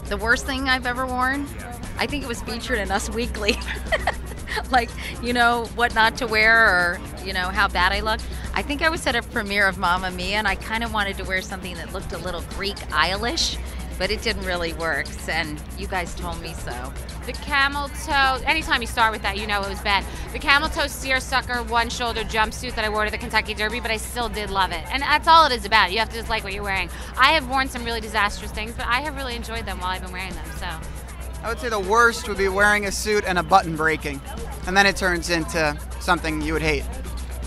The worst thing I've ever worn? I think it was featured in Us Weekly. Like, you know, what not to wear, or, you know, how bad I looked. I think I was at a premiere of Mamma Mia, and I kind of wanted to wear something that looked a little Greek Isle-ish, but it didn't really work, and you guys told me so. The camel toe, anytime you start with that, you know it was bad. The camel toe seersucker one-shoulder jumpsuit that I wore to the Kentucky Derby, but I still did love it. And that's all it is about. You have to just like what you're wearing. I have worn some really disastrous things, but I have really enjoyed them while I've been wearing them, so. I would say the worst would be wearing a suit and a button breaking, and then it turns into something you would hate.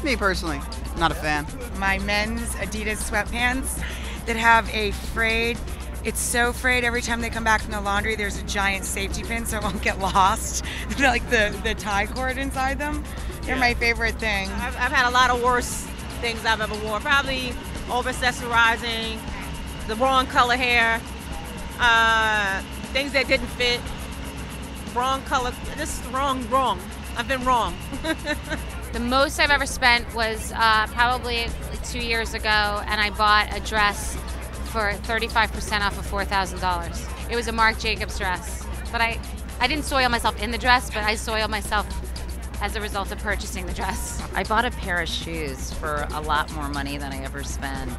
Me personally, not a fan. My men's Adidas sweatpants that have a frayed, it's so frayed every time they come back from the laundry, there's a giant safety pin so it won't get lost. Like the tie cord inside them. They're my favorite thing. I've had a lot of worse things I've ever worn. Probably over-accessorizing, the wrong color hair, things that didn't fit, wrong color, just wrong. I've been wrong. The most I've ever spent was probably 2 years ago, and I bought a dress for 35% off of $4,000. It was a Marc Jacobs dress, but I didn't soil myself in the dress, but I soiled myself as a result of purchasing the dress. I bought a pair of shoes for a lot more money than I ever spent,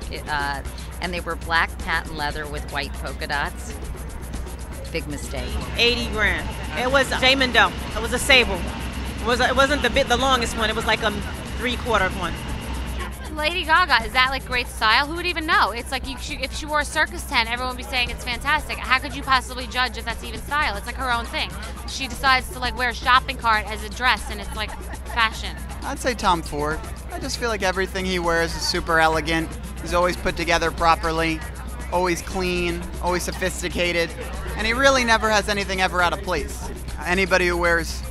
and they were black patent leather with white polka dots. Big mistake. 80 grand. It was Damon Doe. It was a sable. It wasn't the longest one. It was like a 3/4 one. Lady Gaga, is that like great style? Who would even know? It's like if she wore a circus tent, everyone would be saying it's fantastic. How could you possibly judge if that's even style? It's like her own thing. She decides to like wear a shopping cart as a dress, and it's like fashion. I'd say Tom Ford. I just feel like everything he wears is super elegant. He's always put together properly, always clean, always sophisticated, and he really never has anything ever out of place. Anybody who wears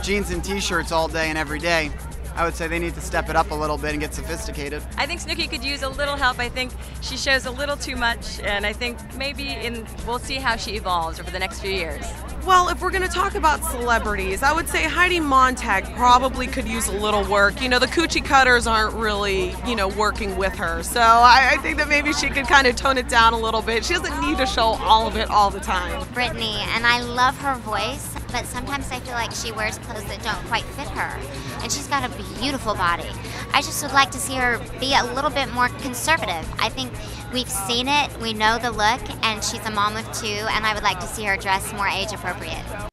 jeans and t-shirts all day and every day, I would say they need to step it up a little bit and get sophisticated. I think Snooki could use a little help. I think she shows a little too much, and I think maybe we'll see how she evolves over the next few years. Well, if we're going to talk about celebrities, I would say Heidi Montag probably could use a little work. You know, the coochie cutters aren't really, you know, working with her. So I think that maybe she could kind of tone it down a little bit. She doesn't need to show all of it all the time. Brittany, and I love her voice, but sometimes I feel like she wears clothes that don't quite fit her. And she's got a beautiful body. I just would like to see her be a little bit more conservative. I think we've seen it, we know the look, and she's a mom of 2, and I would like to see her dress more age appropriate.